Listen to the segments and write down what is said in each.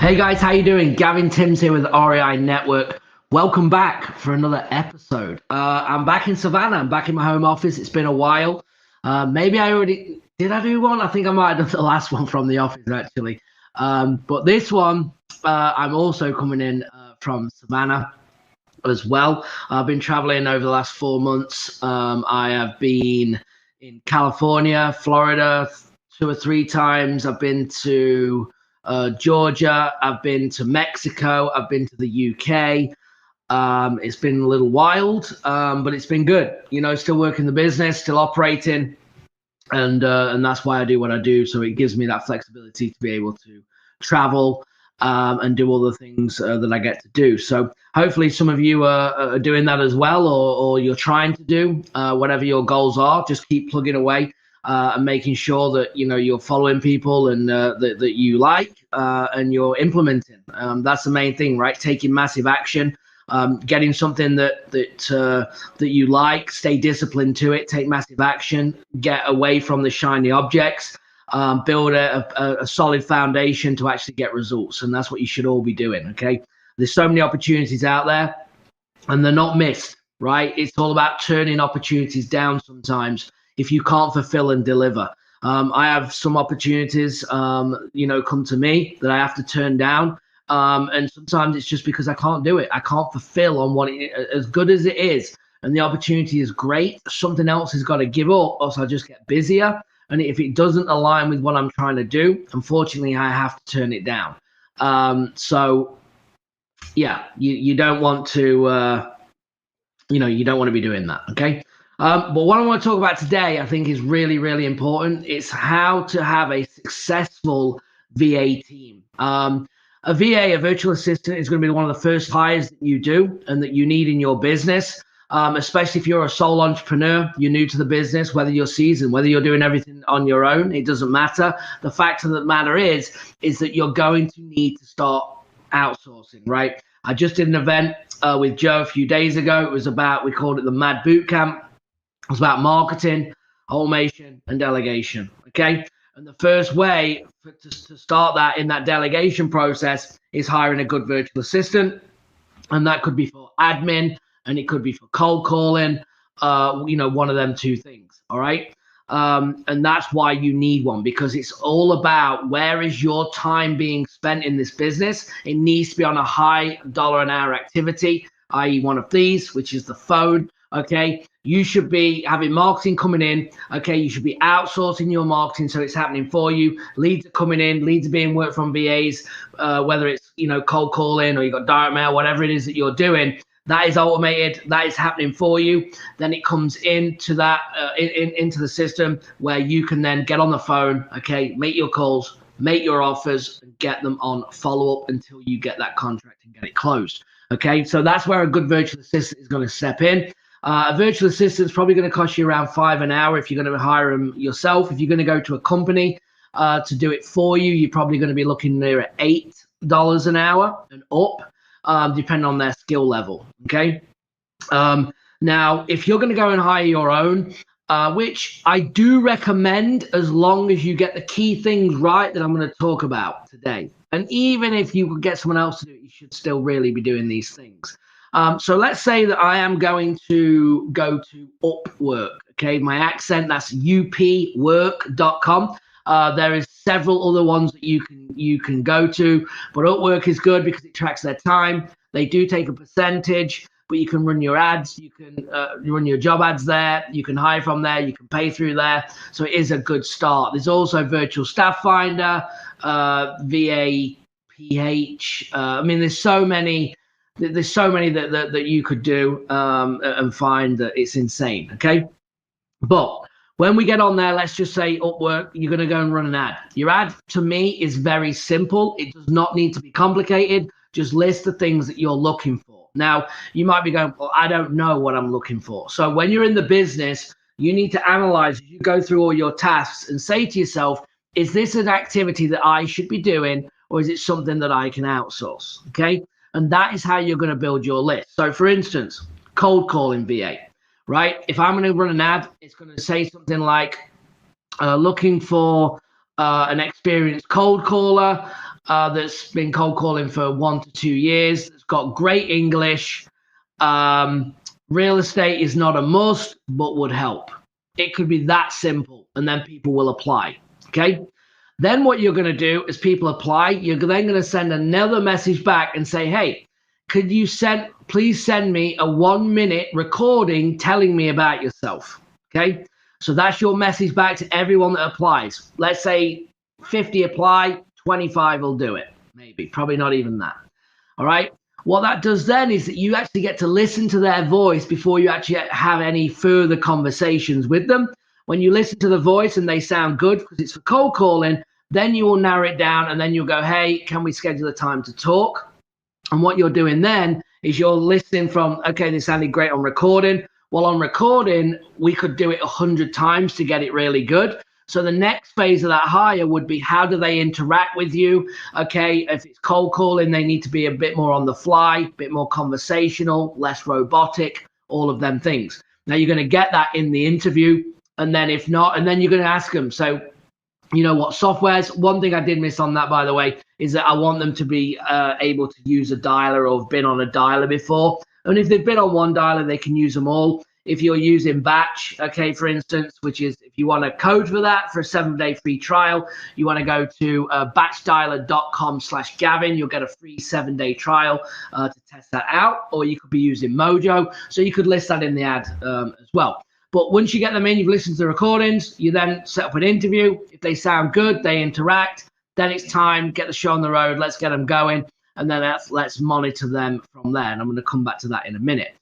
Hey guys, how you doing? Gavin Timms here with REI Network. Welcome back for another episode. I'm back in Savannah. I'm back in my home office. It's been a while. Maybe I already did. I do one? I think I might have done the last one from the office actually. But this one, I'm also coming in from Savannah as well. I've been traveling over the last 4 months. I have been in California, Florida, 2 or 3 times. I've been to Georgia. I've been to Mexico. I've been to the UK. It's been a little wild, but it's been good. You know, still working the business, still operating, and that's why I do what I do. So it gives me that flexibility to be able to travel and do all the things that I get to do. So hopefully some of you are doing that as well, or you're trying to do whatever your goals are. Just keep plugging away and making sure that you're following people and that you like and you're implementing. That's the main thing, right? Taking massive action. Getting something that you like, stay disciplined to it, take massive action, get away from the shiny objects, build a solid foundation to actually get results. And that's what you should all be doing, okay? There's so many opportunities out there and they're not missed, right? It's all about turning opportunities down sometimes if you can't fulfill and deliver. I have some opportunities, come to me that I have to turn down. And sometimes it's just because I can't do it. I can't fulfill on as good as it is. And the opportunity is great. Something else has got to give up, or else I just get busier. And if it doesn't align with what I'm trying to do, unfortunately, I have to turn it down. So yeah, you don't want to, you don't want to be doing that. Okay. But what I want to talk about today, I think is really, really important. It's how to have a successful VA team. A VA, a virtual assistant, is going to be one of the first hires that you do and that you need in your business, especially if you're a sole entrepreneur, you're new to the business, whether you're seasoned, whether you're doing everything on your own, it doesn't matter. The fact of the matter is that you're going to need to start outsourcing, right? I just did an event with Joe a few days ago. It was about, we called it the Mad Boot Camp. It was about marketing, automation, and delegation, okay? And the first way to start that in that delegation process is hiring a good virtual assistant. And that could be for admin and it could be for cold calling, one of them two things. All right. And that's why you need one, because it's all about where is your time being spent in this business. It needs to be on a high dollar an hour activity, i.e. one of these, which is the phone. Okay, you should be having marketing coming in. Okay, you should be outsourcing your marketing so it's happening for you. Leads are coming in, leads are being worked from VAs, whether it's cold calling or you got direct mail, whatever it is that you're doing. That is automated. That is happening for you. Then it comes into that into the system where you can then get on the phone. Okay, make your calls, make your offers, and get them on follow up until you get that contract and get it closed. Okay, so that's where a good virtual assistant is going to step in. A virtual assistant is probably going to cost you around $5 an hour if you're going to hire them yourself. If you're going to go to a company to do it for you, you're probably going to be looking near at $8 an hour and up, depending on their skill level. Okay. Now, if you're going to go and hire your own, which I do recommend, as long as you get the key things right that I'm going to talk about today. And even if you could get someone else to do it, you should still really be doing these things. So let's say that I am going to go to Upwork. Okay, my accent, that's upwork.com. There is several other ones that you can go to, but Upwork is good because it tracks their time. They do take a percentage, but you can run your ads, you can run your job ads there, you can hire from there, you can pay through there. So it is a good start. There's also Virtual Staff Finder, VAPH. I mean, there's so many that you could do and find that it's insane. Okay, but when we get on there, let's just say Upwork, you're going to go and run an ad. Your ad, to me, is very simple. It does not need to be complicated. Just list the things that you're looking for. Now, you might be going, well, I don't know what I'm looking for. So when you're in the business, you need to analyze as you go through all your tasks and say to yourself, is this an activity that I should be doing, or is it something that I can outsource? Okay. And that is how you're going to build your list. So for instance, cold calling VA, right? If I'm going to run an ad, it's going to say something like looking for an experienced cold caller that's been cold calling for 1 to 2 years. It's got great English. Real estate is not a must, but would help. It could be that simple, and then people will apply. Okay. Then what you're going to do is people apply. You're then going to send another message back and say, hey, could you please send me a 1-minute recording telling me about yourself. Okay. So that's your message back to everyone that applies. Let's say 50 apply, 25 will do it. Maybe, probably not even that. All right. What that does then is that you actually get to listen to their voice before you actually have any further conversations with them. When you listen to the voice and they sound good because it's for cold calling, then you will narrow it down and then you'll go, hey, can we schedule a time to talk? And what you're doing then is you're listening from, okay, this sounded great on recording. Well, on recording, we could do it 100 times to get it really good. So the next phase of that hire would be, how do they interact with you? Okay, if it's cold calling, they need to be a bit more on the fly, a bit more conversational, less robotic, all of them things. Now you're going to get that in the interview. And then if not, and then you're going to ask them, so you know what softwares. One thing I did miss on that, by the way, is that I want them to be able to use a dialer or have been on a dialer before. And if they've been on one dialer, they can use them all. If you're using Batch, okay, for instance, which is, if you want a code for that for a 7-day free trial, you want to go to batchdialer.com/Gavin. You'll get a free 7-day trial to test that out. Or you could be using Mojo. So you could list that in the ad as well. But once you get them in, you've listened to the recordings, you then set up an interview. If they sound good, they interact, then it's time, get the show on the road, let's get them going. And then let's monitor them from there. And I'm going to come back to that in a minute.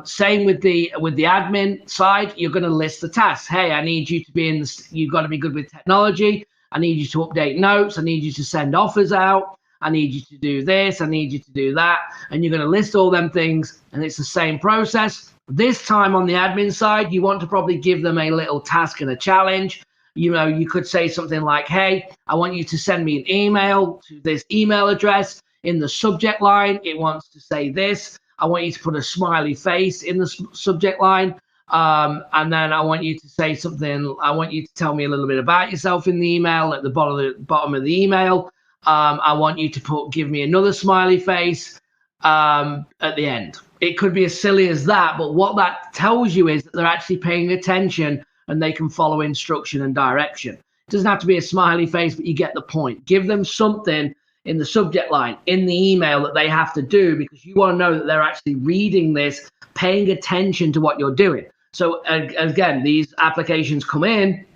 Same with the admin side, you're going to list the tasks. Hey, I need you to be you've got to be good with technology. I need you to update notes. I need you to send offers out. I need you to do this. I need you to do that. And you're going to list all them things. And it's the same process. This time on the admin side, you want to probably give them a little task and a challenge. You know, you could say something like, hey, I want you to send me an email to this email address. In the subject line, it wants to say this. I want you to put a smiley face in the subject line. And then I want you to say something. I want you to tell me a little bit about yourself in the email at the bottom of the email. I want you to give me another smiley face at the end. It could be as silly as that, but what that tells you is that they're actually paying attention and they can follow instruction and direction. It doesn't have to be a smiley face, but you get the point. Give them something in the subject line, in the email that they have to do, because you want to know that they're actually reading this, paying attention to what you're doing. So again, these applications come in,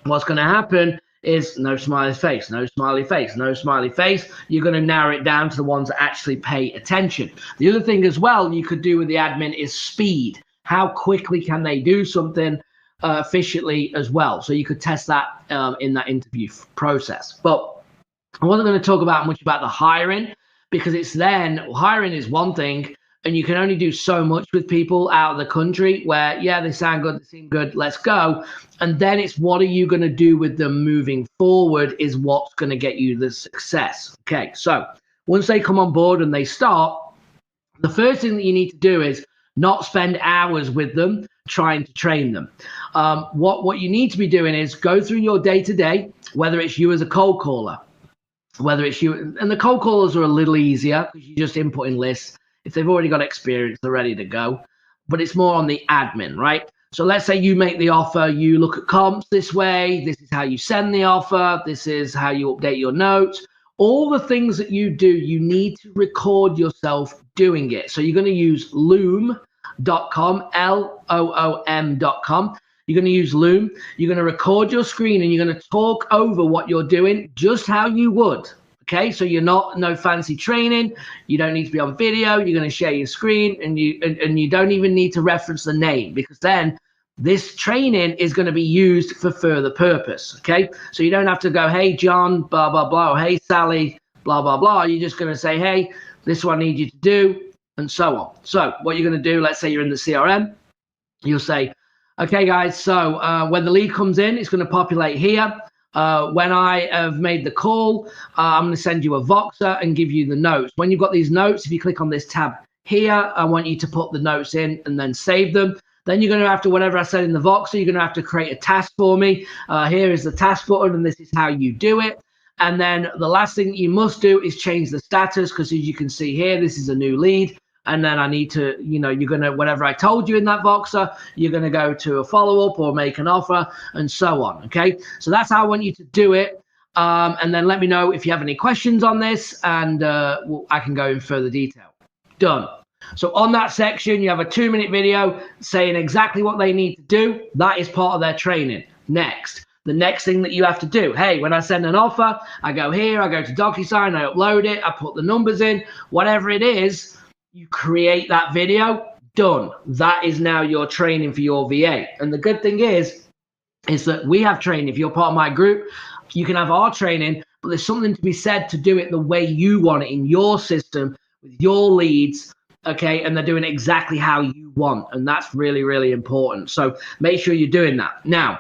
what's going to happen is no smiley face, no smiley face, no smiley face. You're going to narrow it down to the ones that actually pay attention. The other thing as well you could do with the admin is speed. How quickly can they do something efficiently as well? So you could test that in that interview process. But I wasn't going to talk much about the hiring, because hiring is one thing, and you can only do so much with people out of the country where, yeah, they sound good, they seem good, let's go. And then it's, what are you going to do with them moving forward is what's going to get you the success. Okay, so once they come on board and they start, the first thing that you need to do is not spend hours with them trying to train them. What you need to be doing is go through your day-to-day, whether it's you as a cold caller, whether it's you, and the cold callers are a little easier because you're just inputting lists. If they've already got experience, they're ready to go. But it's more on the admin, right? So let's say you make the offer, you look at comps this way, this is how you send the offer, this is how you update your notes. All the things that you do, you need to record yourself doing it. So you're going to use loom.com, Loom.com. You're going to use Loom. You're going to record your screen and you're going to talk over what you're doing just how you would. Okay, so you're no fancy training. You don't need to be on video. You're going to share your screen, and you don't even need to reference the name, because then this training is going to be used for further purpose. Okay, so you don't have to go, hey John, blah blah blah, or hey Sally, blah blah blah. You're just going to say, hey, this is what I need you to do, and so on. So what you're going to do, let's say you're in the CRM, you'll say, okay guys, so when the lead comes in, it's going to populate here. When I have made the call, I'm going to send you a Voxer and give you the notes. When you've got these notes, if you click on this tab here, I want you to put the notes in and then save them. Then you're going to have to, whatever I said in the Voxer, you're going to have to create a task for me. Here is the task button, and this is how you do it. And then the last thing you must do is change the status, because as you can see here, this is a new lead. And then I need to, you're going to, whatever I told you in that Voxer, you're going to go to a follow-up or make an offer and so on. Okay. So that's how I want you to do it. And then let me know if you have any questions on this, and I can go in further detail. Done. So on that section, you have a 2-minute video saying exactly what they need to do. That is part of their training. Next, the next thing that you have to do, hey, when I send an offer, I go here, I go to DocuSign, I upload it, I put the numbers in, whatever it is, you create that video. Done. That is now your training for your VA. And the good thing is that we have training. If you're part of my group, you can have our training, but there's something to be said to do it the way you want it, in your system, with your leads. Okay, and they're doing exactly how you want, and that's really, really important. So make sure you're doing that. Now,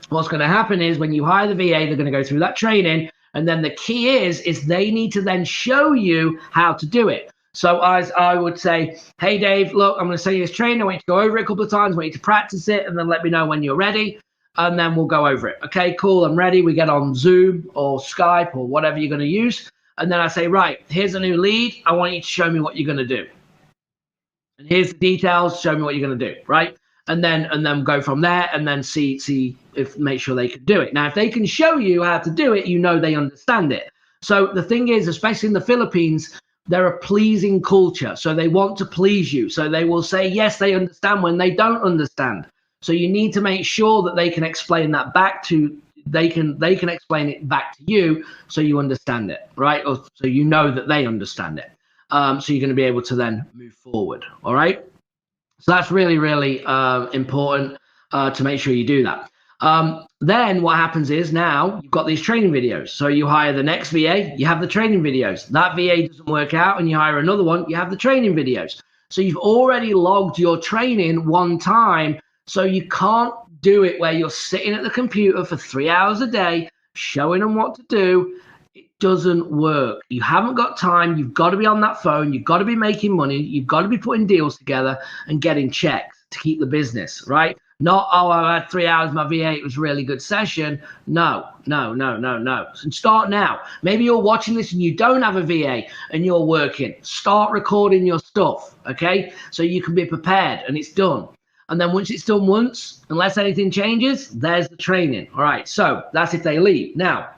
what's going to happen is when you hire the VA, they're going to go through that training, and then the key is they need to then show you how to do it. So as I would say, hey Dave, look, I'm going to send you this training. I want you to go over it a couple of times. I want you to practice it, and then let me know when you're ready, and then we'll go over it. Okay, cool, I'm ready. We get on Zoom or Skype or whatever you're going to use, and then I say, right, here's a new lead. I want you to show me what you're going to do. And here's the details, show me what you're going to do, right? And then go from there, and then see if, make sure they can do it. Now, if they can show you how to do it, they understand it. So the thing is, especially in the Philippines, they're a pleasing culture. So they want to please you. So they will say, yes, they understand when they don't understand. So you need to make sure that they can explain that back to, they can explain it back to you, so you understand it, right? Or so you know that they understand it. So you're going to be able to then move forward. All right. So that's really, really important to make sure you do that. Then what happens is, now you've got these training videos. So you hire the next VA, you have the training videos. That VA doesn't work out and you hire another one, you have the training videos. So you've already logged your training one time. So you can't do it where you're sitting at the computer for 3 hours a day, showing them what to do. Doesn't work. You haven't got time. You've got to be on that phone. You've got to be making money. You've got to be putting deals together and getting checks to keep the business, right? Not, oh, I had 3 hours, my VA, it was a really good session. No. And start now. Maybe you're watching this and you don't have a VA and you're working. Start recording your stuff, okay? So you can be prepared, and it's done. And then once it's done once, unless anything changes, there's the training. All right, so that's if they leave. Now,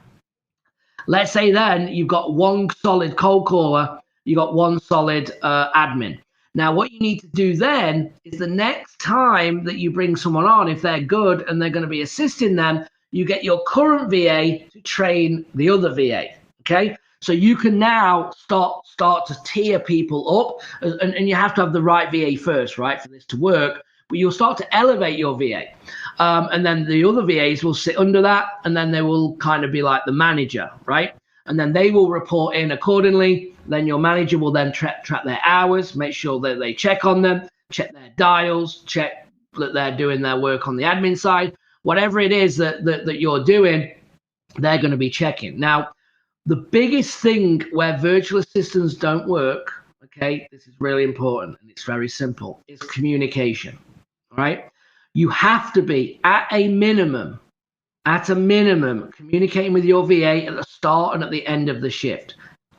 let's say then you've got one solid cold caller, you got one solid admin. Now, what you need to do then is, the next time that you bring someone on, if they're good and they're going to be assisting them, you get your current VA to train the other VA. Okay, so you can now start to tier people up, and you have to have the right VA first, right, for this to work. But you'll start to elevate your VA. And then the other VAs will sit under that, and then they will kind of be like the manager, right? And then they will report in accordingly. Then your manager will then track their hours, make sure that they check on them, check their dials, check that they're doing their work on the admin side. Whatever it is that you're doing, they're going to be checking. Now, the biggest thing where virtual assistants don't work, okay, this is really important, and it's very simple, is communication, all right? You have to be, at a minimum, communicating with your VA at the start and at the end of the shift.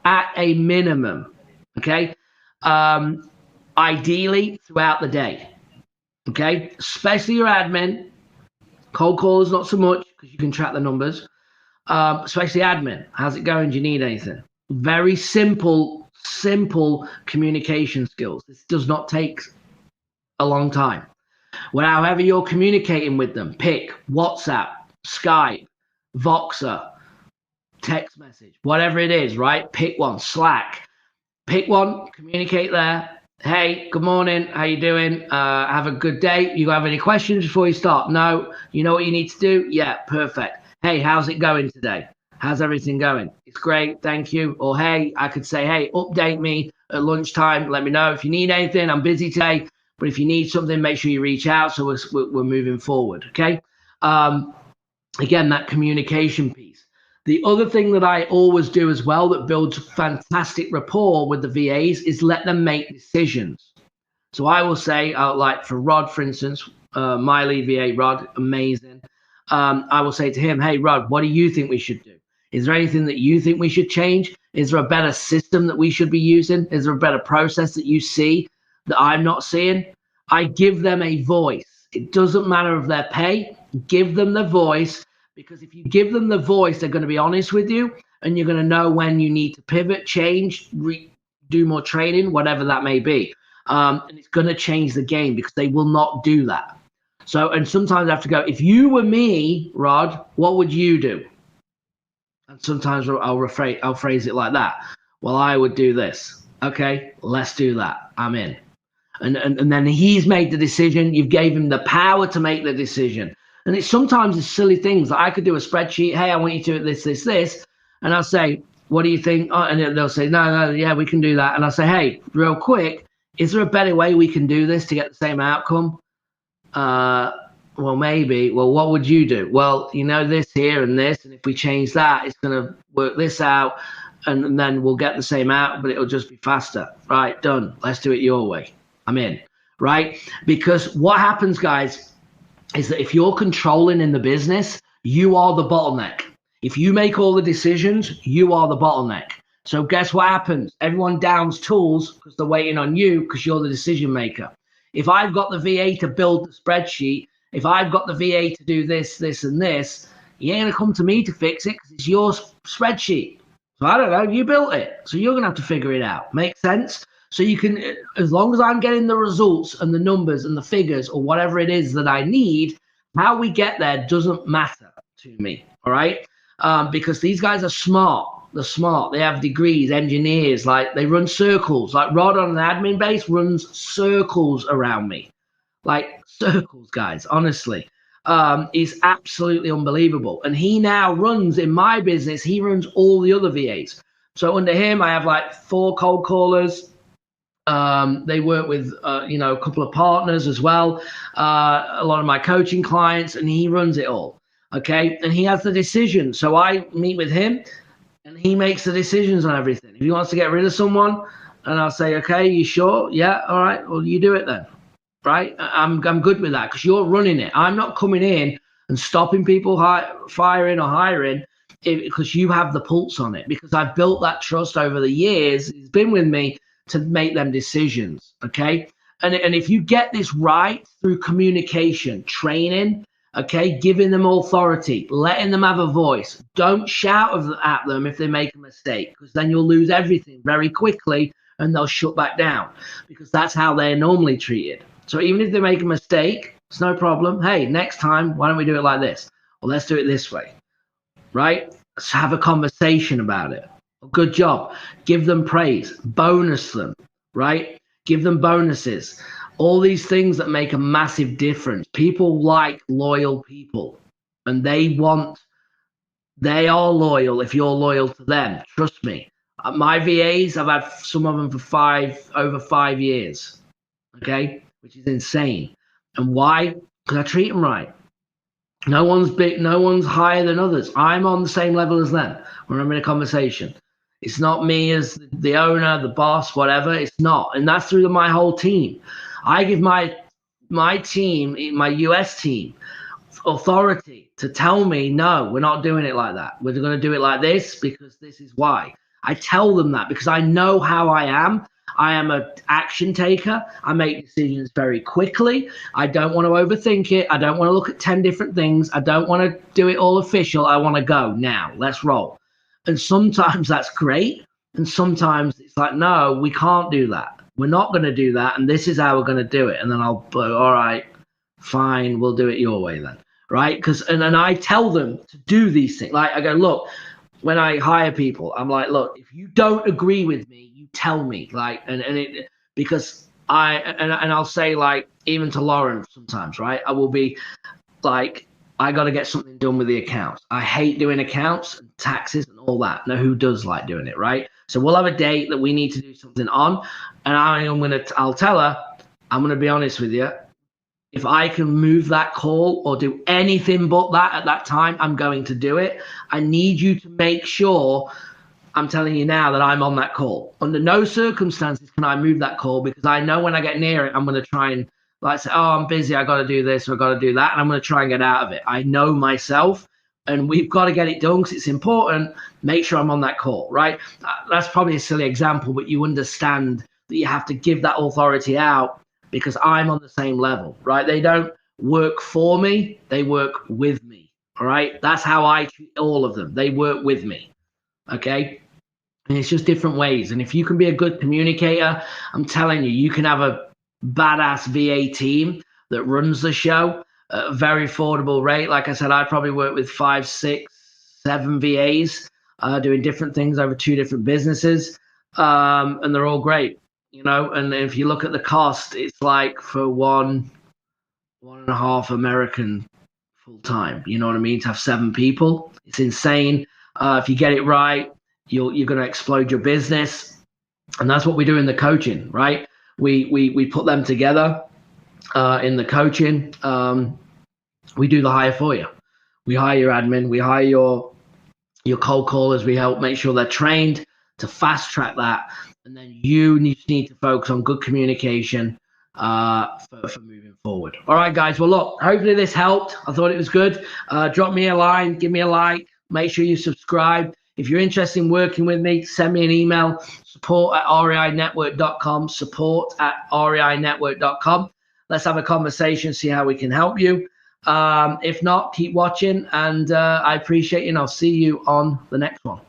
At a minimum, okay? Ideally, throughout the day, okay? Especially your admin. Cold callers, not so much, because you can track the numbers. Especially admin. How's it going? Do you need anything? Very simple communication skills. This does not take a long time. However you're communicating with them, pick WhatsApp, Skype, Voxer, text message, whatever it is, right? Pick one. Slack. Pick one, communicate there. Hey, good morning. How you doing? Have a good day. You have any questions before you start? No. You know what you need to do? Yeah, perfect. Hey, how's it going today? How's everything going? It's great, thank you. Or hey, I could say, hey, update me at lunchtime. Let me know if you need anything. I'm busy today, but if you need something, make sure you reach out, so we're moving forward, okay? Again, that communication piece. The other thing that I always do as well that builds fantastic rapport with the VAs is let them make decisions. So I will say, like for Rod, for instance, my lead VA, Rod, amazing. I will say to him, hey, Rod, what do you think we should do? Is there anything that you think we should change? Is there a better system that we should be using? Is there a better process that you see that I'm not seeing? I give them a voice. It doesn't matter if they're pay, give them the voice, because if you give them the voice, they're going to be honest with you, and you're going to know when you need to pivot, change, do more training, whatever that may be. And it's going to change the game because they will not do that. So, and sometimes I have to go, if you were me, Rod, what would you do? And sometimes I'll phrase it like that. Well, I would do this. Okay, let's do that. I'm in. And then he's made the decision. You've gave him the power to make the decision. And it's sometimes it's silly things. Like I could do a spreadsheet. Hey, I want you to do this. And I'll say, what do you think? Oh, and they'll say, no, yeah, we can do that. And I'll say, hey, real quick, is there a better way we can do this to get the same outcome? Well, maybe. Well, what would you do? Well, this here and this. And if we change that, it's going to work this out. And then we'll get the same out, but it'll just be faster. Right, done. Let's do it your way. I'm in. Right? Because what happens, guys, is that if you're controlling in the business, you are the bottleneck. If you make all the decisions, you are the bottleneck. So guess what happens? Everyone downs tools because they're waiting on you because you're the decision maker. If I've got the VA to build the spreadsheet, if I've got the VA to do this, and this, you ain't going to come to me to fix it because it's your spreadsheet. So I don't know, you built it. So you're going to have to figure it out. Make sense? So you can, as long as I'm getting the results and the numbers and the figures or whatever it is that I need, how we get there doesn't matter to me. All right? Because these guys are smart. They're smart. They have degrees, engineers. Like they run circles. Like Rod on an admin base runs circles around me. Like circles, guys. Honestly, is absolutely unbelievable. And he now runs in my business. He runs all the other VAs. So under him, I have like 4 cold callers. They work with a couple of partners as well. A lot of my coaching clients, and he runs it all. Okay, and he has the decision. So I meet with him. And he makes the decisions on everything. If he wants to get rid of someone, and I'll say, okay, you sure? Yeah, all right, well, you do it then, right? I'm good with that because you're running it. I'm not coming in and stopping people firing or hiring because you have the pulse on it, because I've built that trust over the years. He's been with me to make them decisions, okay? And if you get this right through communication, training, okay, giving them authority, letting them have a voice. Don't shout at them if they make a mistake, because then you'll lose everything very quickly and they'll shut back down, because that's how they're normally treated. So even if they make a mistake, it's no problem. Hey, next time, why don't we do it like this? Well, let's do it this way, right? Let's have a conversation about it. Good job. Give them praise. Bonus them, right? Give them bonuses. All these things that make a massive difference. People like loyal people, and they are loyal if you're loyal to them. Trust me. My VAs, I've had some of them for over 5 years, okay, which is insane. And why? Because I treat them right. No one's big, no one's higher than others. I'm on the same level as them when I'm in a conversation. It's not me as the owner, the boss, whatever. It's not. And that's through my whole team. I give my team, my US team, authority to tell me, no, we're not doing it like that. We're going to do it like this because this is why. I tell them that because I know how I am. I am an action taker. I make decisions very quickly. I don't want to overthink it. I don't want to look at 10 different things. I don't want to do it all official. I want to go now. Let's roll. And sometimes that's great. And sometimes it's like, no, we can't do that. We're not going to do that. And this is how we're going to do it. And then I'll go, all right, fine, we'll do it your way then. Right? And then I tell them to do these things. Like I go, look, when I hire people, I'm like, look, if you don't agree with me, you tell me. Like, because I'll say, like, even to Lauren sometimes, right? I will be like, I got to get something done with the accounts. I hate doing accounts and taxes and all that. Now, who does like doing it, right? So we'll have a date that we need to do something on, and I'll tell her, I'm going to be honest with you. If I can move that call or do anything but that at that time, I'm going to do it. I need you to make sure, I'm telling you now, that I'm on that call. Under no circumstances can I move that call, because I know when I get near it, I'm going to try and like say, oh, I'm busy, I got to do this or I got to do that, and I'm going to try and get out of it. I know myself, and we've got to get it done because it's important. Make sure I'm on that call, right? That's probably a silly example, but you understand that you have to give that authority out because I'm on the same level, right? They don't work for me, they work with me, all right? That's how I treat all of them. They work with me, okay? And it's just different ways. And if you can be a good communicator, I'm telling you, you can have a badass VA team that runs the show at a very affordable rate. Like I said, I probably work with 5, 6, 7 VAs doing different things over 2 different businesses. And they're all great, you know. And if you look at the cost, it's like for one and a half American full time. You know what I mean? To have 7 people, it's insane. If you get it right, you're going to explode your business, and that's what we do in the coaching, right? We put them together in the coaching. We do the hire for you. We hire your admin. We hire your cold callers. We help make sure they're trained to fast track that, and then you need to focus on good communication for moving forward. All right, guys. Well, look, hopefully this helped. I thought it was good. Drop me a line, give me a like, make sure you subscribe. If you're interested in working with me, send me an email, support@reinetwork.com, support@reinetwork.com. Let's have a conversation, see how we can help you. If not, keep watching, and I appreciate you, and I'll see you on the next one.